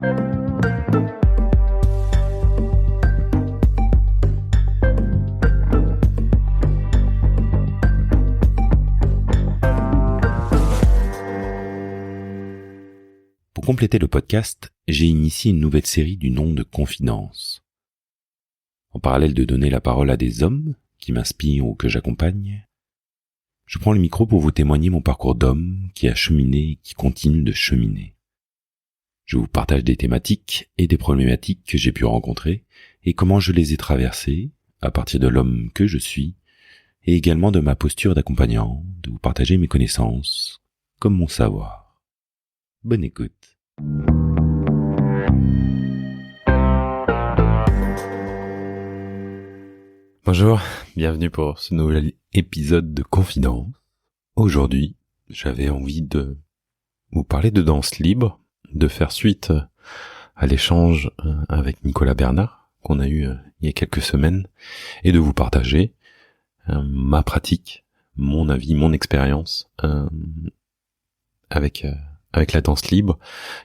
Pour compléter le podcast, j'ai initié une nouvelle série du nom de Confidences. En parallèle de donner la parole à des hommes qui m'inspirent ou que j'accompagne, je prends le micro pour vous témoigner mon parcours d'homme qui a cheminé et qui continue de cheminer. Je vous partage des thématiques et des problématiques que j'ai pu rencontrer et comment je les ai traversées à partir de l'homme que je suis et également de ma posture d'accompagnant, de vous partager mes connaissances comme mon savoir. Bonne écoute. Bonjour, bienvenue pour ce nouvel épisode de Confidence. Aujourd'hui, j'avais envie de vous parler de danse libre, de faire suite à l'échange avec Nicolas Bernard qu'on a eu il y a quelques semaines et de vous partager ma pratique, mon avis, mon expérience avec la danse libre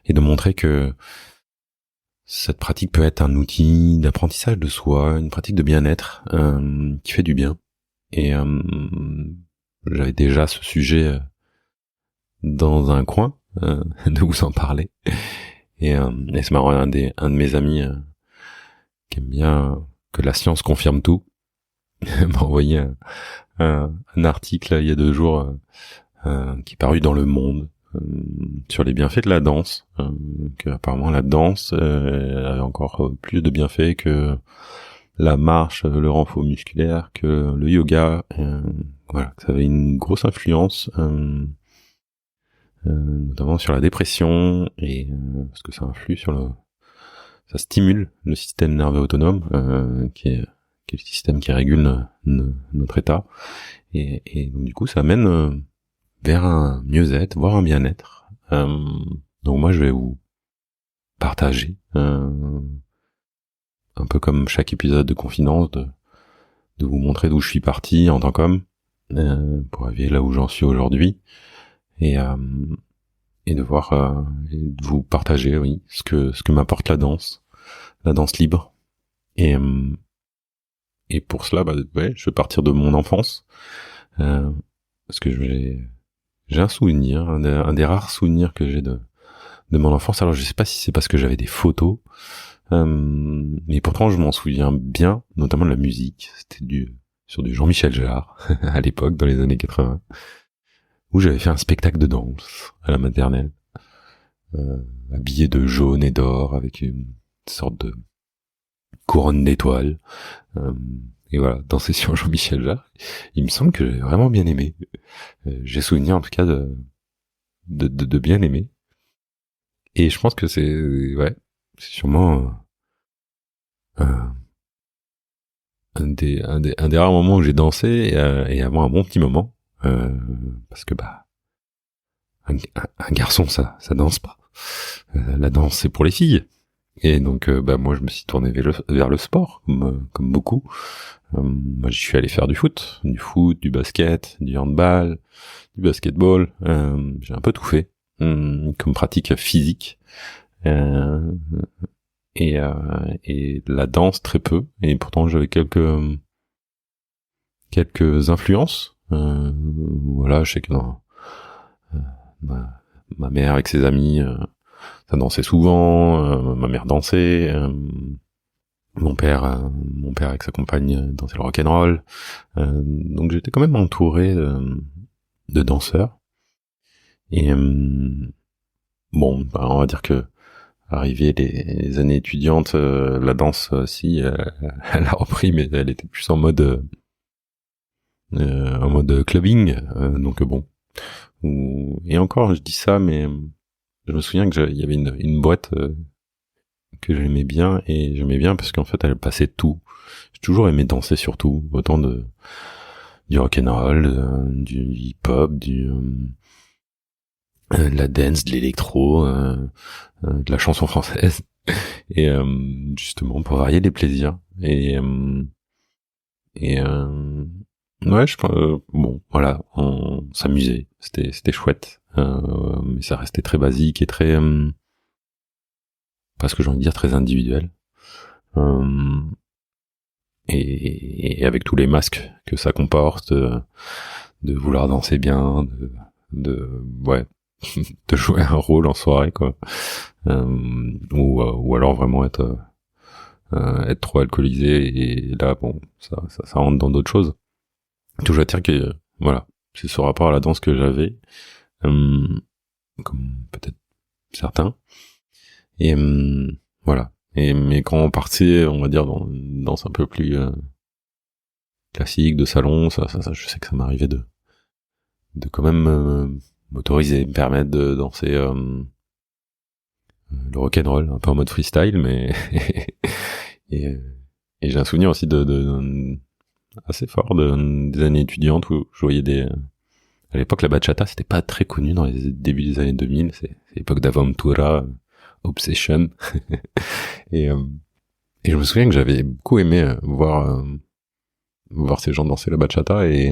et de montrer que cette pratique peut être un outil d'apprentissage de soi, une pratique de bien-être qui fait du bien. Et j'avais déjà ce sujet dans un coin de vous en parler. Et c'est marrant, un de mes amis qui aime bien que la science confirme tout m'a envoyé un article il y a 2 jours qui est paru dans Le Monde sur les bienfaits de la danse, que apparemment la danse a encore plus de bienfaits que la marche, le renfort musculaire, que le yoga, voilà, que ça avait une grosse influence, notamment sur la dépression et parce que ça influe ça stimule le système nerveux autonome, qui est le système qui régule notre état, et donc du coup ça amène vers un mieux-être, voire un bien-être. Donc moi je vais vous partager, un peu comme chaque épisode de Confidence, de vous montrer d'où je suis parti en tant qu'homme, pour arriver là où j'en suis aujourd'hui, et de voir, et de vous partager, oui, ce que m'apporte la danse libre. Et pour cela, je vais partir de mon enfance, parce que j'ai un souvenir, un des rares souvenirs que j'ai de mon enfance. Alors je sais pas si c'est parce que j'avais des photos, mais pourtant je m'en souviens bien, notamment de la musique. C'était sur du Jean-Michel Jarre, à l'époque, dans les années 80, où j'avais fait un spectacle de danse à la maternelle, habillé de jaune et d'or, avec une sorte de couronne d'étoiles, et voilà, danser sur Jean-Michel Jarre. Il me semble que j'ai vraiment bien aimé. J'ai souvenir en tout cas de bien aimer. Et je pense que c'est sûrement un des rares moments où j'ai dansé et avant un bon petit moment, parce que un garçon ça danse pas. La danse c'est pour les filles. Et donc moi je me suis tourné vers le sport comme beaucoup. Moi je suis allé faire du foot, du basket, du handball, du basketball. J'ai un peu tout fait comme pratique physique, et la danse très peu. Et pourtant j'avais quelques influences. Voilà, je sais que dans ma mère avec ses amis, ça dansait souvent. Ma mère dansait. Mon père avec sa compagne dansait le rock'n'roll. Donc j'étais quand même entouré de danseurs. Et on va dire que arrivé les années étudiantes, la danse aussi, elle a repris, mais elle était plus en mode clubbing. Donc bon. Et encore, je dis ça, mais je me souviens que il y avait une boîte que j'aimais bien, et j'aimais bien parce qu'en fait elle passait tout. J'ai toujours aimé danser sur tout, autant du rock'n'roll, du hip-hop, de la dance, de l'électro, de la chanson française, et justement pour varier les plaisirs. Et ouais, voilà, on s'amusait, c'était chouette, mais ça restait très basique et très presque j'ai envie de dire très individuelle. Et avec tous les masques que ça comporte, de vouloir danser bien, ouais, de jouer un rôle en soirée, quoi, ou alors vraiment être trop alcoolisé, et là bon, ça rentre dans d'autres choses. Toujours à dire que voilà, c'est ce rapport à la danse que j'avais, comme peut-être certains, et voilà. Mais quand on partait, on va dire dans une danse un peu plus classique de salon, ça, je sais que ça m'arrivait de quand même m'autoriser, me permettre de danser le rock'n'roll, un peu en mode freestyle, mais et j'ai un souvenir aussi de assez fort des années étudiantes où je voyais à l'époque la bachata c'était pas très connu dans les débuts des années 2000, c'est l'époque d'Aventura, Obsession, et je me souviens que j'avais beaucoup aimé voir ces gens danser la bachata, et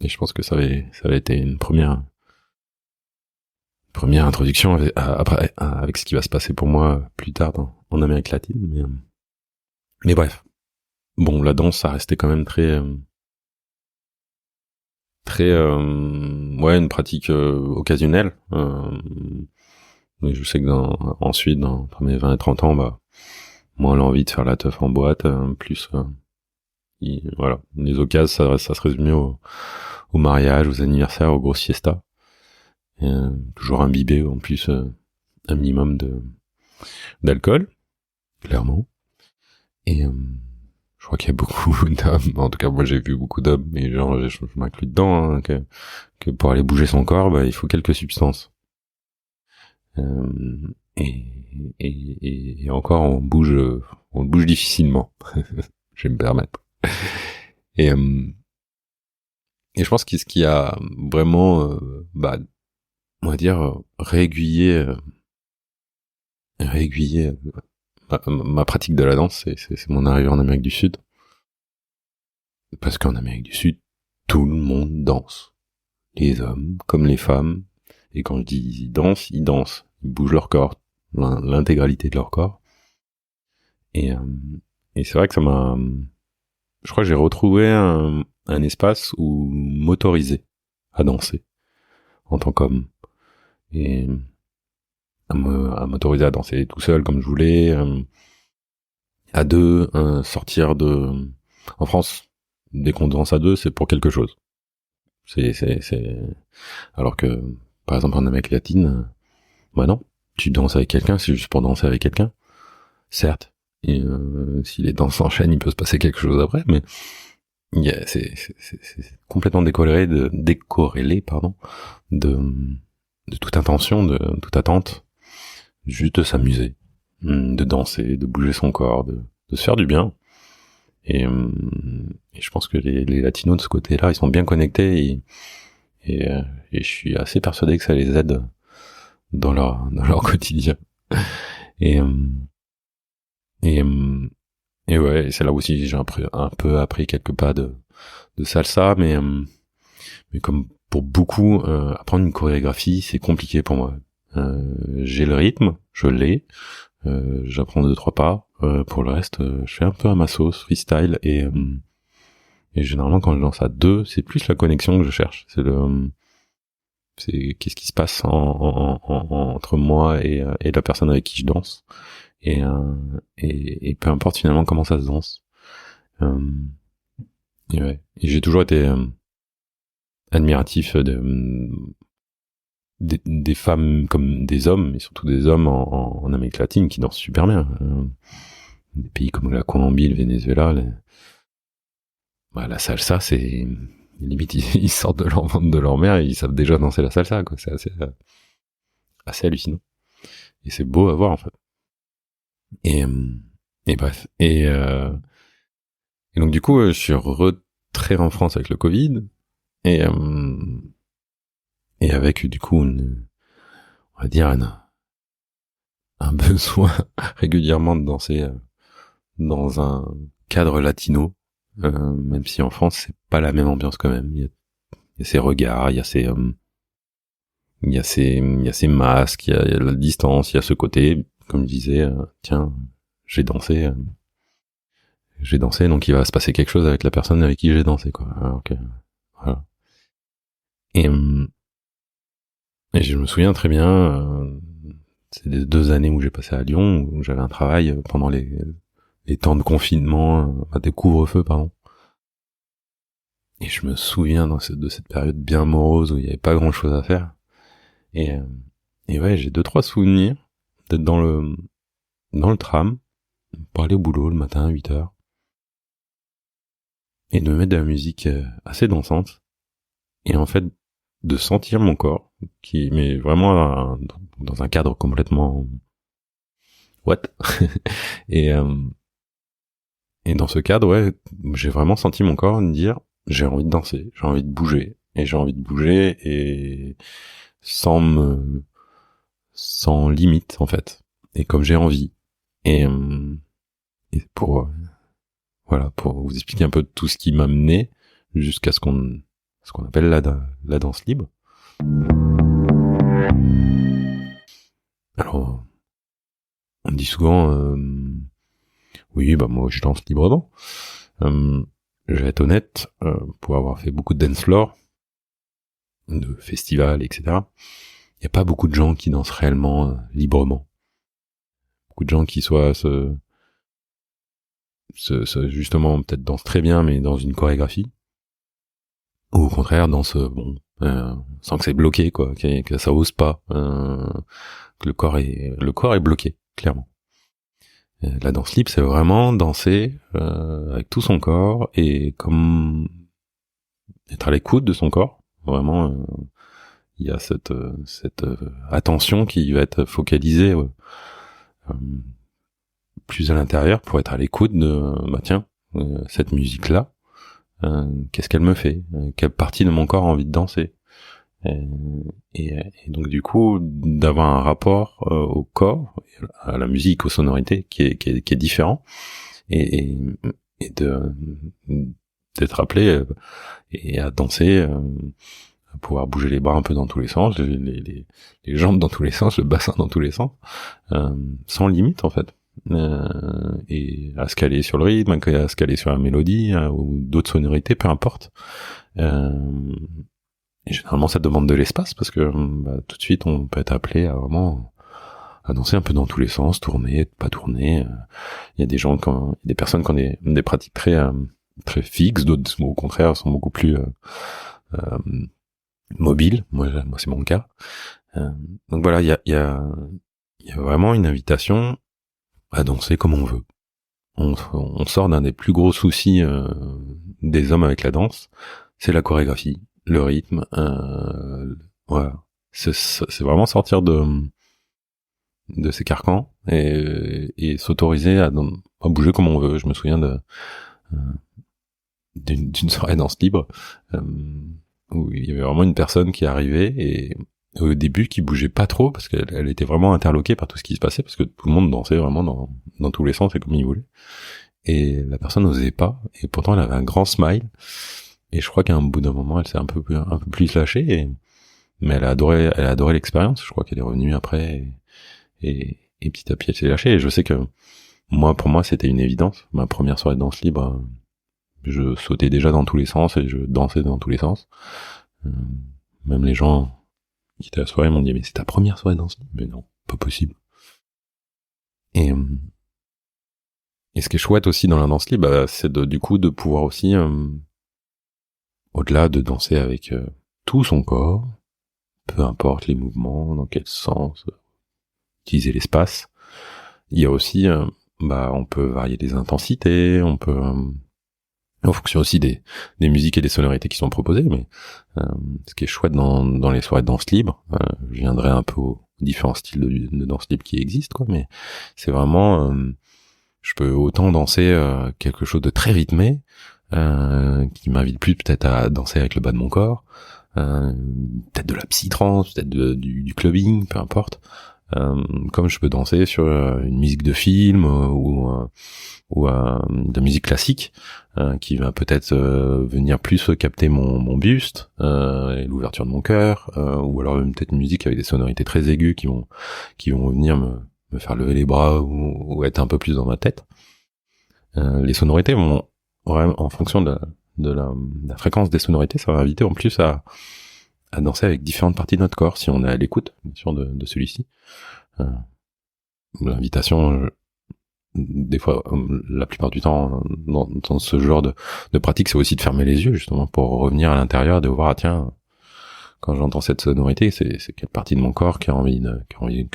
je pense que ça avait été une première introduction avec ce qui va se passer pour moi plus tard en Amérique latine, mais bref. Bon, la danse, ça restait quand même très ouais, une pratique occasionnelle. Mais je sais que ensuite, entre mes 20 et 30 ans, bah, moi, l'envie de faire la teuf en boîte, plus, voilà, les occasions, ça se résumait au mariage, aux anniversaires, aux grosses fiestas. Toujours imbibé, en plus, un minimum d'alcool, clairement. Et je crois qu'il y a beaucoup d'hommes, en tout cas moi j'ai vu beaucoup d'hommes, mais genre je m'inclus dedans, hein, que pour aller bouger son corps, bah, il faut quelques substances. Et encore on bouge difficilement, je vais me permettre. Et je pense que ce qui a vraiment, bah, on va dire réaiguillé ma pratique de la danse, c'est mon arrivée en Amérique du Sud. Parce qu'en Amérique du Sud, tout le monde danse. Les hommes comme les femmes. Et quand je dis ils dansent, ils bougent leur corps, l'intégralité de leur corps. Et c'est vrai que ça m'a... Je crois que j'ai retrouvé un espace où m'autoriser à danser en tant qu'homme. Et à m'autoriser à danser tout seul comme je voulais, à deux, sortir de... En France, dès qu'on danse à deux, c'est pour quelque chose. Alors que, par exemple, en Amérique latine, bah non, tu danses avec quelqu'un, c'est juste pour danser avec quelqu'un. Certes, et si les danses s'enchaînent, il peut se passer quelque chose après, mais c'est complètement décorrélé, pardon, de toute intention, de toute attente, juste de s'amuser, de danser, de bouger son corps, de se faire du bien. Et je pense que les latinos de ce côté-là, ils sont bien connectés, et je suis assez persuadé que ça les aide dans leur quotidien. Et ouais, c'est là aussi j'ai un peu appris quelques pas de salsa, mais comme pour beaucoup, apprendre une chorégraphie, c'est compliqué pour moi. J'ai le rythme, je l'ai, j'apprends 2-3 pas. Pour le reste, je fais un peu à ma sauce, freestyle, et généralement quand je danse à deux, c'est plus la connexion que je cherche. C'est qu'est-ce qui se passe entre moi et la personne avec qui je danse, et peu importe finalement comment ça se danse. Et ouais, et j'ai toujours été admiratif des femmes comme des hommes, mais surtout des hommes en Amérique latine qui dansent super bien. Des pays comme la Colombie, le Venezuela, la salsa, c'est limite ils sortent de leur ventre de leur mère et ils savent déjà danser la salsa, quoi. C'est assez hallucinant, et c'est beau à voir en fait. Et bref, et donc du coup je suis rentré en France avec le Covid, et avec du coup on va dire un besoin régulièrement de danser dans un cadre latino, même si en France c'est pas la même ambiance quand même. Il y a ces regards, il y a ces masques, il y a la distance, il y a ce côté. comme je disais, tiens, j'ai dansé, donc il va se passer quelque chose avec la personne avec qui j'ai dansé, quoi. Alors que, voilà. Et, et je me souviens très bien, c'est les 2 années où j'ai passé à Lyon, où j'avais un travail pendant les temps de confinement, des couvre-feu, pardon. Et je me souviens de cette période bien morose où il y avait pas grand chose à faire. Et ouais, j'ai 2-3 souvenirs d'être dans le tram, pour aller au boulot le matin à 8h. Et de mettre de la musique assez dansante. Et en fait, de sentir mon corps, qui mais vraiment dans un cadre complètement what. et dans ce cadre, ouais, j'ai vraiment senti mon corps me dire j'ai envie de danser, j'ai envie de bouger, et sans limite en fait, et comme j'ai envie. Et pour voilà, pour vous expliquer un peu tout ce qui m'a mené jusqu'à ce qu'on appelle la danse libre. Alors, on dit souvent, oui, bah moi je danse librement. Je vais être honnête, pour avoir fait beaucoup de dance floor, de festivals, etc. Il y a pas beaucoup de gens qui dansent réellement librement. Beaucoup de gens qui justement peut-être dansent très bien, mais dans une chorégraphie, ou au contraire dansent sans que c'est bloqué, quoi, que ça ose pas, que le corps est bloqué, clairement. La danse libre, c'est vraiment danser avec tout son corps et comme être à l'écoute de son corps. Vraiment, il y a cette attention qui va être focalisée plus à l'intérieur pour être à l'écoute de tiens, cette musique là, qu'est-ce qu'elle me fait, quelle partie de mon corps a envie de danser, et donc du coup d'avoir un rapport au corps, à la musique, aux sonorités qui est différent, et d'être appelé et à danser, à pouvoir bouger les bras un peu dans tous les sens, les jambes dans tous les sens, le bassin dans tous les sens, sans limite en fait. Et à se caler sur le rythme, à se caler sur la mélodie, ou d'autres sonorités, peu importe. Et généralement ça demande de l'espace parce que tout de suite on peut être appelé à vraiment à danser un peu dans tous les sens, tourner, pas tourner. Il y a des personnes qui ont des pratiques très fixes, d'autres au contraire sont beaucoup plus mobiles. Moi c'est mon cas. Donc voilà, il y a vraiment une invitation à danser comme on veut. On sort d'un des plus gros soucis des hommes avec la danse, c'est la chorégraphie, le rythme. Voilà, c'est vraiment sortir de ces carcans et s'autoriser à bouger comme on veut. Je me souviens d'une soirée danse libre où il y avait vraiment une personne qui arrivait et au début qui bougeait pas trop parce qu'elle était vraiment interloquée par tout ce qui se passait parce que tout le monde dansait vraiment dans tous les sens et comme il voulait, et la personne n'osait pas, et pourtant elle avait un grand smile, et je crois qu'à un bout d'un moment elle s'est un peu plus lâchée, mais elle a adoré l'expérience. Je crois qu'elle est revenue après et petit à petit elle s'est lâchée, et je sais que pour moi c'était une évidence. Ma première soirée de danse libre, je sautais déjà dans tous les sens et je dansais dans tous les sens. Même les gens qui étaient à la soirée m'ont dit mais c'est ta première soirée de danse libre? Mais non, pas possible. Et ce qui est chouette aussi dans la danse libre, c'est du coup de pouvoir aussi, au-delà de danser avec tout son corps, peu importe les mouvements, dans quel sens, utiliser l'espace, il y a aussi, on peut varier les intensités, on peut, en fonction aussi des musiques et des sonorités qui sont proposées, mais ce qui est chouette dans les soirées de danse libre, je viendrai un peu aux différents styles de danse libre qui existent, quoi, mais c'est vraiment, je peux autant danser quelque chose de très rythmé, qui m'invite plus peut-être à danser avec le bas de mon corps, peut-être de la psy-trance, peut-être du clubbing, peu importe, comme je peux danser sur une musique de film ou de musique classique, qui va peut-être venir plus capter mon buste et l'ouverture de mon cœur, ou alors peut-être une musique avec des sonorités très aiguës qui vont venir me me faire lever les bras ou être un peu plus dans ma tête. Les sonorités vont vraiment, en fonction de la fréquence des sonorités, ça va inviter en plus à danser avec différentes parties de notre corps si on est à l'écoute, bien sûr, de celui-ci. L'invitation, des fois, la plupart du temps, dans ce genre de pratique, c'est aussi de fermer les yeux, justement, pour revenir à l'intérieur, de voir, tiens, quand j'entends cette sonorité, c'est quelle partie de mon corps que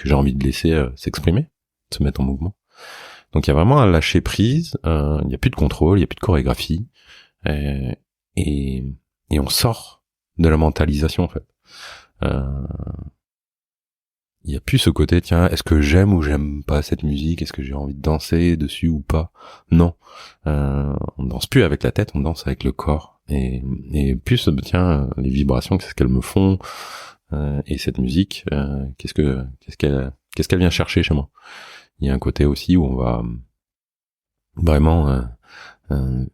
j'ai envie de laisser s'exprimer, se mettre en mouvement. Donc il y a vraiment un lâcher prise, il n'y a plus de contrôle, il n'y a plus de chorégraphie, et on sort de la mentalisation, en fait. Il n'y a plus ce côté, tiens, est-ce que j'aime ou j'aime pas cette musique, est-ce que j'ai envie de danser dessus ou pas? Non, on danse plus avec la tête, on danse avec le corps, et plus, tiens, les vibrations, qu'est-ce qu'elles me font, et cette musique, qu'est-ce qu'elle vient chercher chez moi? Il y a un côté aussi où on va vraiment, on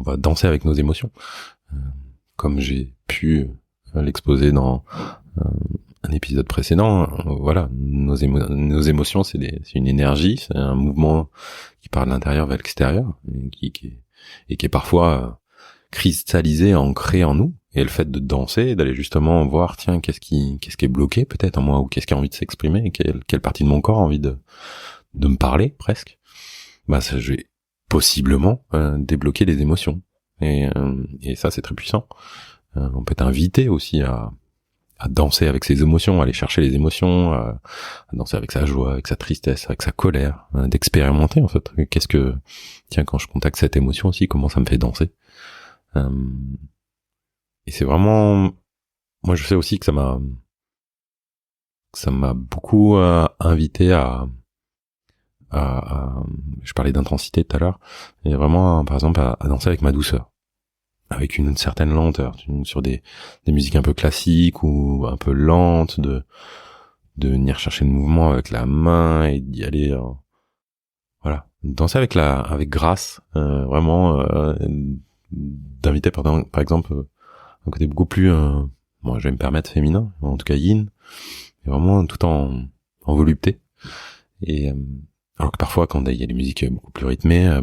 va danser avec nos émotions, comme j'ai pu l'exposer dans un épisode précédent. Voilà, nos émotions, c'est une énergie, c'est un mouvement qui part de l'intérieur vers l'extérieur, et qui est parfois cristallisé, ancré en nous. Et le fait de danser, d'aller justement voir, tiens, qu'est-ce qui est bloqué peut-être en moi, ou qu'est-ce qui a envie de s'exprimer, et quelle partie de mon corps a envie de me parler presque, bah ça, je vais possiblement débloquer des émotions. Et ça, c'est très puissant. On peut être invité aussi à danser avec ses émotions, à aller chercher les émotions, à danser avec sa joie, avec sa tristesse, avec sa colère, d'expérimenter en fait. Tiens, quand je contacte cette émotion aussi, comment ça me fait danser. Et c'est vraiment, moi je sais aussi que ça m'a beaucoup invité je parlais d'intensité tout à l'heure, et vraiment par exemple à danser avec ma douceur, avec une certaine lenteur, sur des musiques un peu classiques ou un peu lentes, de venir chercher le mouvement avec la main et d'y aller, voilà, danser avec grâce, vraiment, d'inviter par exemple un côté beaucoup plus, moi je vais me permettre féminin, en tout cas yin, et vraiment tout en volupté. Et alors que parfois quand il y a des musiques beaucoup plus rythmées,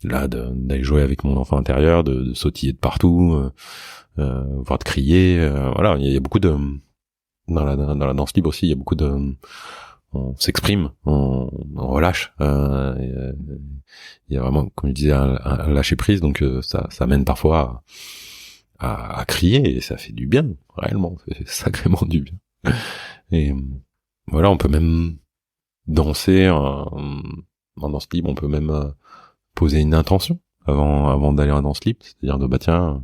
là d'aller jouer avec mon enfant intérieur, de sautiller de partout, voire de crier, voilà, il y a beaucoup de dans la danse libre aussi, il y a beaucoup de, on s'exprime, on relâche, il y a vraiment, comme je disais, un lâcher prise, donc ça mène parfois à crier, et ça fait du bien, réellement, ça fait sacrément du bien. Et voilà, on peut même danser en danse libre, on peut même poser une intention avant d'aller en danse libre, c'est-à-dire de tiens,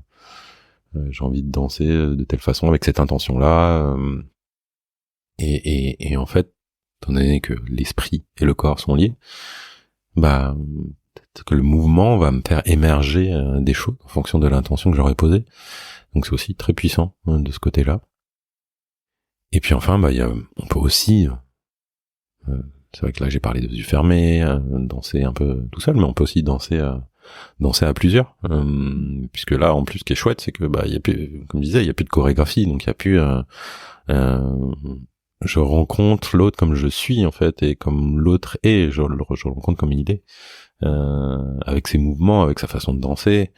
j'ai envie de danser de telle façon avec cette intention-là, et en fait, étant donné que l'esprit et le corps sont liés, peut-être que le mouvement va me faire émerger des choses en fonction de l'intention que j'aurais posée. Donc c'est aussi très puissant de ce côté-là. Et puis enfin, on peut aussi, c'est vrai que là j'ai parlé de yeux fermés, danser un peu tout seul, mais on peut aussi danser à plusieurs, puisque là en plus ce qui est chouette, c'est que il y a plus, comme je disais, il y a plus de chorégraphie, donc il y a plus je rencontre l'autre comme je suis en fait, et comme l'autre est, je le rencontre comme il est, avec ses mouvements, avec sa façon de danser,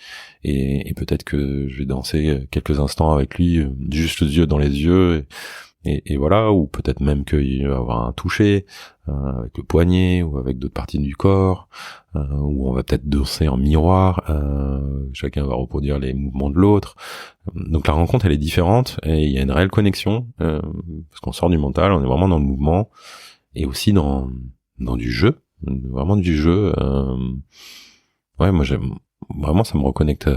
et peut-être que je vais danser quelques instants avec lui, juste les yeux dans les yeux, et voilà, ou peut-être même qu'il va y avoir un toucher avec le poignet ou avec d'autres parties du corps, ou on va peut-être danser en miroir, chacun va reproduire les mouvements de l'autre. Donc la rencontre elle est différente, et il y a une réelle connexion, parce qu'on sort du mental, on est vraiment dans le mouvement, et aussi dans du jeu, vraiment du jeu. Ouais, moi j'aime vraiment, ça me reconnecte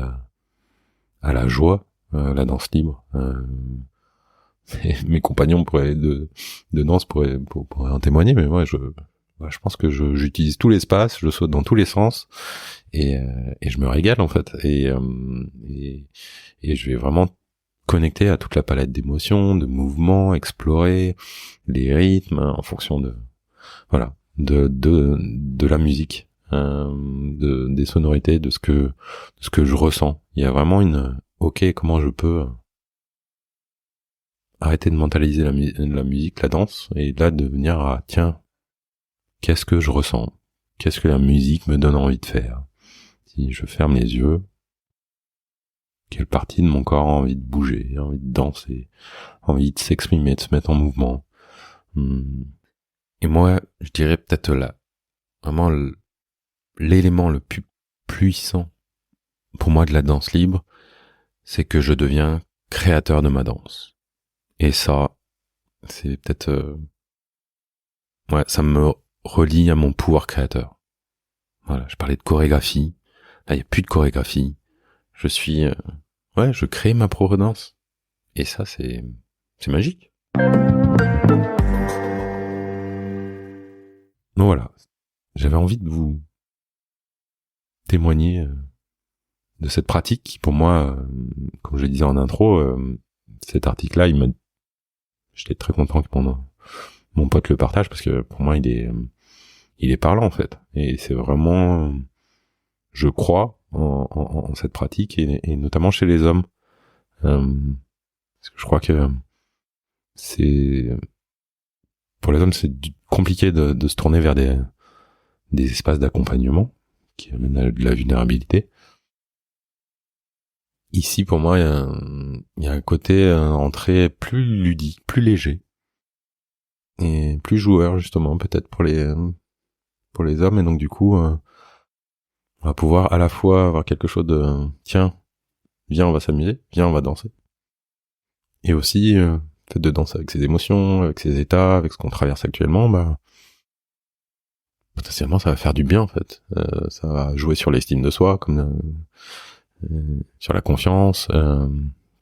à la joie, la danse libre. Mes compagnons de danse pourraient en témoigner, mais moi je pense que j'utilise tout l'espace, je saute dans tous les sens, et je me régale en fait, et je vais vraiment connecter à toute la palette d'émotions, de mouvements, explorer les rythmes en fonction de la musique, des sonorités, de ce que je ressens. Il y a vraiment comment je peux arrêter de mentaliser la musique, la danse, et là de venir à, tiens, qu'est-ce que je ressens? Qu'est-ce que la musique me donne envie de faire? Si je ferme les yeux, quelle partie de mon corps a envie de bouger, a envie de danser, a envie de s'exprimer, de se mettre en mouvement? Et moi, je dirais peut-être là, vraiment l'élément le plus puissant pour moi de la danse libre, c'est que je deviens créateur de ma danse. Et ça, c'est peut-être... ça me relie à mon pouvoir créateur. Voilà, je parlais de chorégraphie. Là, il n'y a plus de chorégraphie. Je suis... je crée ma propre danse. Et ça, c'est magique. Donc voilà, j'avais envie de vous témoigner de cette pratique qui, pour moi, comme je le disais en intro, cet article-là, j'étais très content que mon pote le partage parce que pour moi, il est parlant en fait. Et c'est vraiment, je crois en cette pratique et notamment chez les hommes. Parce que je crois que pour les hommes, c'est compliqué de se tourner vers des espaces d'accompagnement qui amènent à de la vulnérabilité. Ici, pour moi, il y a un côté entrée plus ludique, plus léger et plus joueur justement, peut-être pour les hommes. Et donc du coup, on va pouvoir à la fois avoir quelque chose de tiens, viens, on va s'amuser, viens, on va danser, et aussi fait de danser avec ses émotions, avec ses états, avec ce qu'on traverse actuellement, potentiellement ça va faire du bien en fait. Ça va jouer sur l'estime de soi, comme sur la confiance,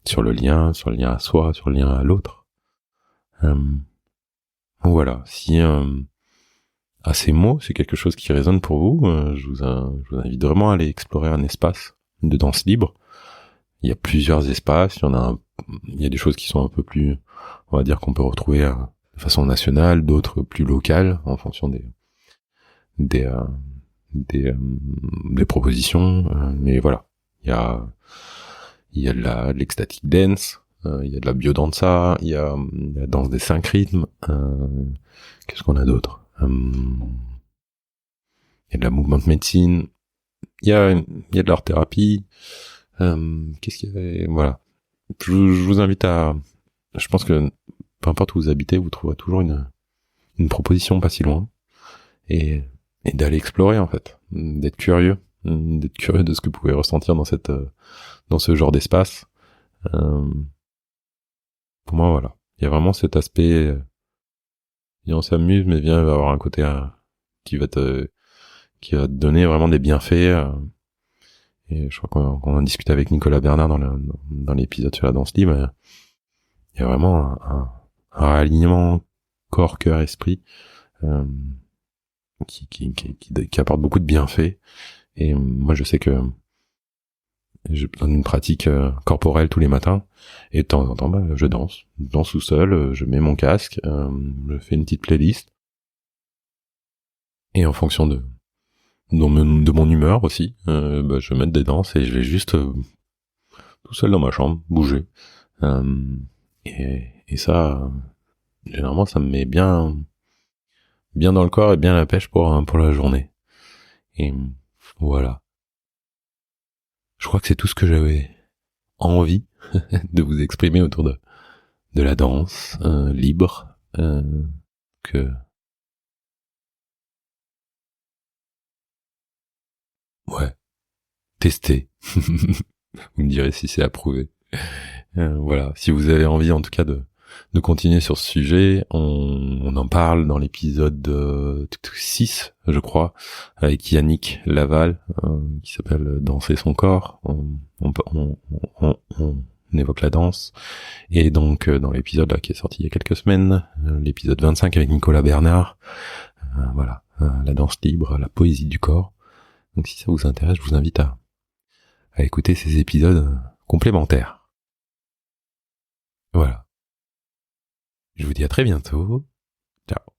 sur le lien à soi, sur le lien à l'autre. Voilà, si à ces mots c'est quelque chose qui résonne pour vous, je vous invite vraiment à aller explorer un espace de danse libre. Il y a plusieurs espaces, il y a des choses qui sont un peu plus, on va dire qu'on peut retrouver de façon nationale, d'autres plus locales en fonction des propositions, mais voilà, il y a de l'ecstatic dance, il y a de la biodanza, il y a la danse des 5 rythmes, qu'est-ce qu'on a d'autre, il y a de la movement medicine, il y a de l'art thérapie, qu'est-ce qu'il y avait, voilà. Je vous invite je pense que peu importe où vous habitez, vous trouverez toujours une proposition pas si loin, et d'aller explorer en fait, d'être curieux de ce que vous pouvez ressentir dans ce genre d'espace. Pour moi, voilà, il y a vraiment cet aspect, on s'amuse, mais viens, il va avoir un côté qui va te donner vraiment des bienfaits. Et je crois qu'on en discutait avec Nicolas Bernard dans l'épisode sur la danse libre. Il y a vraiment un alignement corps, cœur, esprit qui apporte beaucoup de bienfaits. Et moi, je sais que j'ai besoin d'une pratique corporelle tous les matins, et de temps en temps, je danse tout seul, je mets mon casque, je fais une petite playlist, et en fonction de mon humeur aussi, je vais mettre des danses et je vais juste tout seul dans ma chambre bouger, et ça, généralement, ça me met bien dans le corps et bien la pêche pour la journée. Et voilà. Je crois que c'est tout ce que j'avais envie de vous exprimer autour de la danse libre, que testez. Vous me direz si c'est approuvé. Voilà, si vous avez envie en tout cas de continuer sur ce sujet, on en parle dans l'épisode 6, je crois, avec Yannick Laval, qui s'appelle Danser son corps. On évoque la danse. Et donc, dans l'épisode là qui est sorti il y a quelques semaines, l'épisode 25 avec Nicolas Bernard, voilà, la danse libre, la poésie du corps. Donc si ça vous intéresse, je vous invite à écouter ces épisodes complémentaires. Voilà. Je vous dis à très bientôt. Ciao.